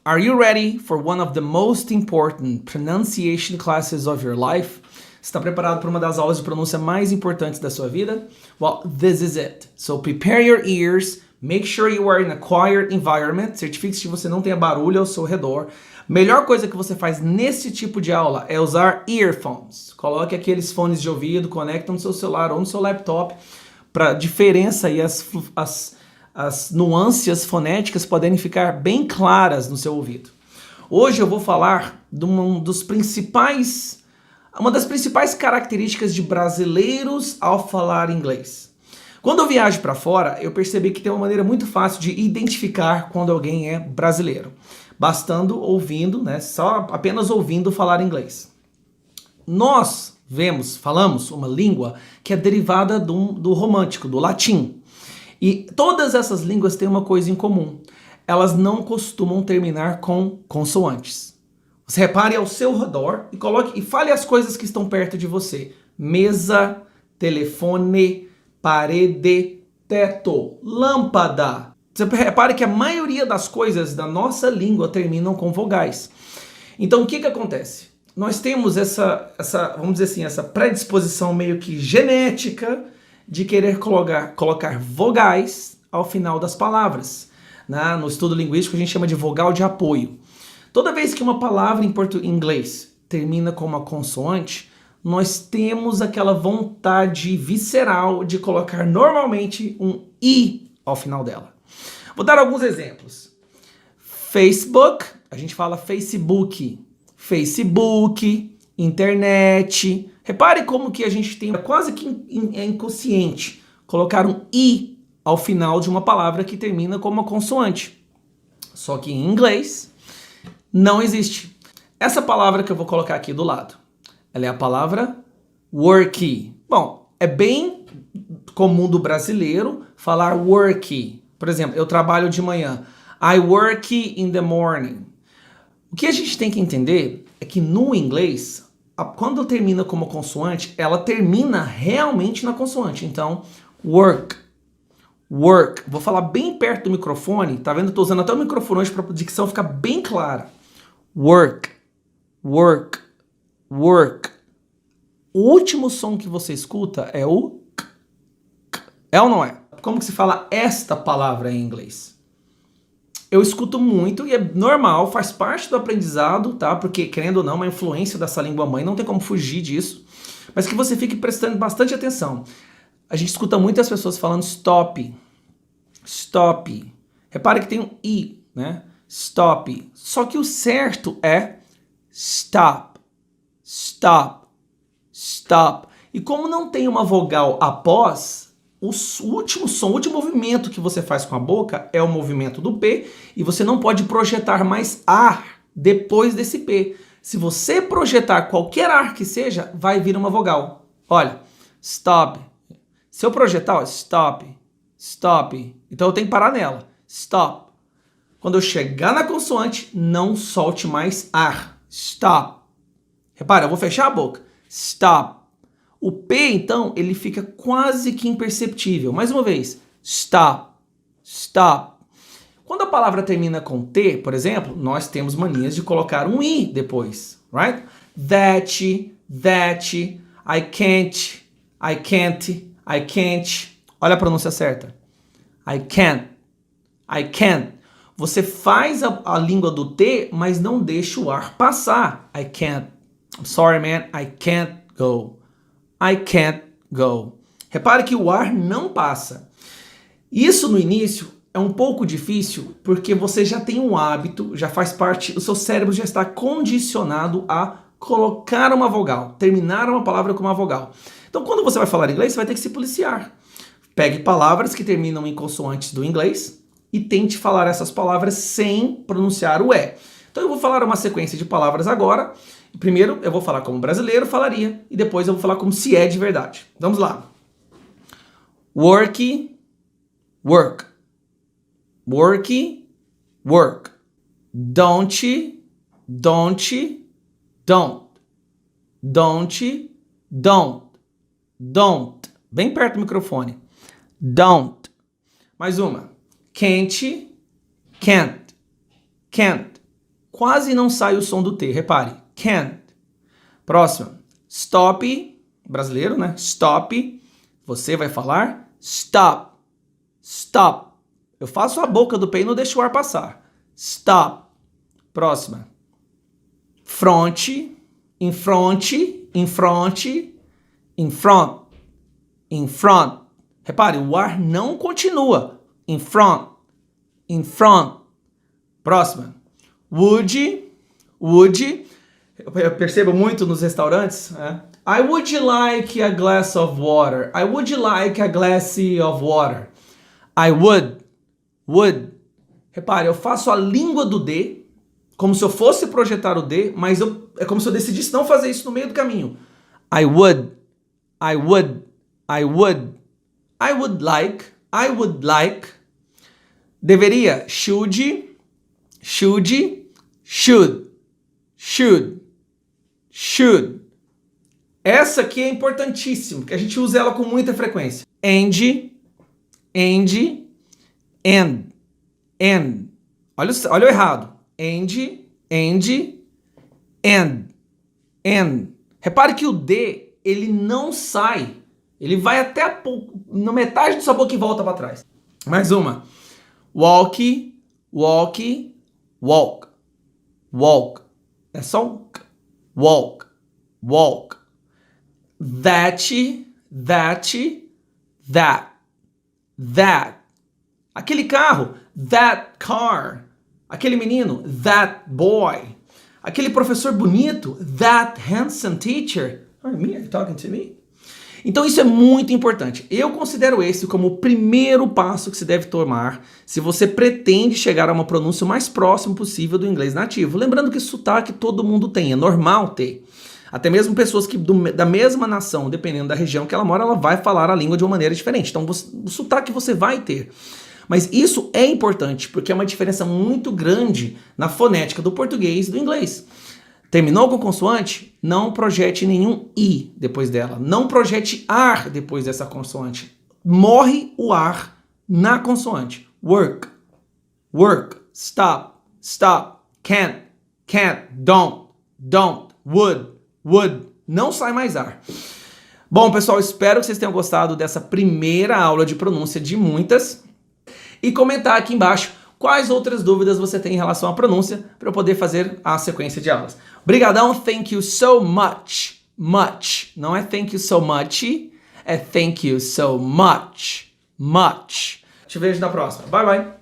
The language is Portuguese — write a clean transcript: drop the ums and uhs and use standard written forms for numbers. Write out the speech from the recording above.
Are you ready for one of the most important pronunciation classes of your life? Está preparado para uma das aulas de pronúncia mais importantes da sua vida? Well, this is it. So prepare your ears, make sure you are in a quiet environment, certifique-se que você não tenha barulho ao seu redor. Melhor coisa que você faz nesse tipo de aula é usar earphones. Coloque aqueles fones de ouvido, conecta no seu celular ou no seu laptop, para a diferença e as nuances fonéticas poderem ficar bem claras no seu ouvido. Hoje eu vou falar de uma das principais características de brasileiros ao falar inglês. Quando eu viajo para fora, eu percebi que tem uma maneira muito fácil de identificar quando alguém é brasileiro, bastando ouvindo, apenas ouvindo falar inglês. Nós falamos uma língua que é derivada do romântico, do latim. E todas essas línguas têm uma coisa em comum. Elas não costumam terminar com consoantes. Você repare ao seu redor e fale as coisas que estão perto de você. Mesa, telefone, parede, teto, lâmpada. Você repare que a maioria das coisas da nossa língua terminam com vogais. Então o que acontece? Nós temos vamos dizer assim, essa predisposição meio que genética de querer colocar vogais ao final das palavras. No estudo linguístico a gente chama de vogal de apoio. Toda vez que uma palavra em inglês termina com uma consoante, nós temos aquela vontade visceral de colocar normalmente um i ao final dela. Vou dar alguns exemplos. Facebook, a gente fala Facebook. Facebook, internet. Repare como que a gente tem quase que inconsciente colocar um i ao final de uma palavra que termina com uma consoante. Só que em inglês não existe. Essa palavra que eu vou colocar aqui do lado, ela é a palavra worky. Bom, é bem comum do brasileiro falar worky. Por exemplo, eu trabalho de manhã. I work in the morning. O que a gente tem que entender é que no inglês, quando termina como consoante, ela termina realmente na consoante. Então, work, work. Vou falar bem perto do microfone, tá vendo? Estou usando até o microfone hoje para a dicção ficar bem clara. Work, work, work. O último som que você escuta é o k, k. É ou não é? Como que se fala esta palavra em inglês? Eu escuto muito e é normal, faz parte do aprendizado, tá? Porque, querendo ou não, uma influência dessa língua mãe, não tem como fugir disso. Mas que você fique prestando bastante atenção. A gente escuta muitas pessoas falando stop, stop. Repare que tem um i, né? Stop. Só que o certo é stop, stop, stop. E como não tem uma vogal após, o último movimento que você faz com a boca é o movimento do P e você não pode projetar mais ar depois desse P. Se você projetar qualquer ar que seja, vai vir uma vogal. Olha, stop. Se eu projetar, ó, stop, stop. Então eu tenho que parar nela. Stop. Quando eu chegar na consoante, não solte mais ar. Stop. Repara, eu vou fechar a boca. Stop. O P, então, ele fica quase que imperceptível. Mais uma vez, stop, stop. Quando a palavra termina com T, por exemplo, nós temos manias de colocar um I depois, right? That, I can't, I can't, I can't. Olha a pronúncia certa. I can't. Você faz a língua do T, mas não deixa o ar passar. I can't. I'm sorry, man, I can't go. I can't go. Repare que o ar não passa. Isso no início é um pouco difícil porque você já tem um hábito, já faz parte, o seu cérebro já está condicionado a colocar uma vogal, terminar uma palavra com uma vogal. Então quando você vai falar inglês, você vai ter que se policiar. Pegue palavras que terminam em consoantes do inglês e tente falar essas palavras sem pronunciar o E. Então eu vou falar uma sequência de palavras agora. Primeiro eu vou falar como brasileiro falaria e depois eu vou falar como se é de verdade. Vamos lá. Worky, work. Worky, work. Don't, don't, don't. Don't, don't. Don't. Bem perto do microfone. Don't. Mais uma. Can't, can't. Can't. quase não sai o som do T. Repare. Can't. Próxima. Stop. Brasileiro, né? Stop. Você vai falar stop. Stop. Eu faço a boca do P e não deixo o ar passar. Stop. Próxima. Front. In front. In front. In front. In front. Repare, o ar não continua. In front. In front. Próxima. Would. Would. Eu percebo muito nos restaurantes, né? I would like a glass of water. I would like a glass of water. I would. Would. Repare, eu faço a língua do D, como se eu fosse projetar o D, mas é como se eu decidisse não fazer isso no meio do caminho. I would. I would. I would. I would like. I would like. Deveria. Should. Should. Should. Should. Should. Essa aqui é importantíssima, que a gente usa ela com muita frequência. And. And. And. And. Olha o errado. And. And. And. And. Repare que o D, ele não sai. Ele vai até na metade da sua boca e volta para trás. Mais uma. Walk. Walk. Walk. Walk. É só um walk. Walk. That. That. That. That. Aquele carro. That car. Aquele menino. That boy. Aquele professor bonito. That handsome teacher. Are you talking to me? Então isso é muito importante. Eu considero esse como o primeiro passo que se deve tomar se você pretende chegar a uma pronúncia o mais próximo possível do inglês nativo. Lembrando que sotaque todo mundo tem, é normal ter. Até mesmo pessoas que da mesma nação, dependendo da região que ela mora, ela vai falar a língua de uma maneira diferente. Então o sotaque você vai ter. Mas isso é importante porque é uma diferença muito grande na fonética do português e do inglês. Terminou com consoante? Não projete nenhum I depois dela. Não projete ar depois dessa consoante. Morre o ar na consoante. Work. Work. Stop. Stop. Can't. Can't. Don't. Don't. Would. Would. Não sai mais ar. Bom, pessoal, espero que vocês tenham gostado dessa primeira aula de pronúncia de muitas. E comentar aqui embaixo quais outras dúvidas você tem em relação à pronúncia para eu poder fazer a sequência de aulas. Obrigadão, thank you so much. Much. Não é thank you so much, é thank you so much. Much. Te vejo na próxima. Bye, bye.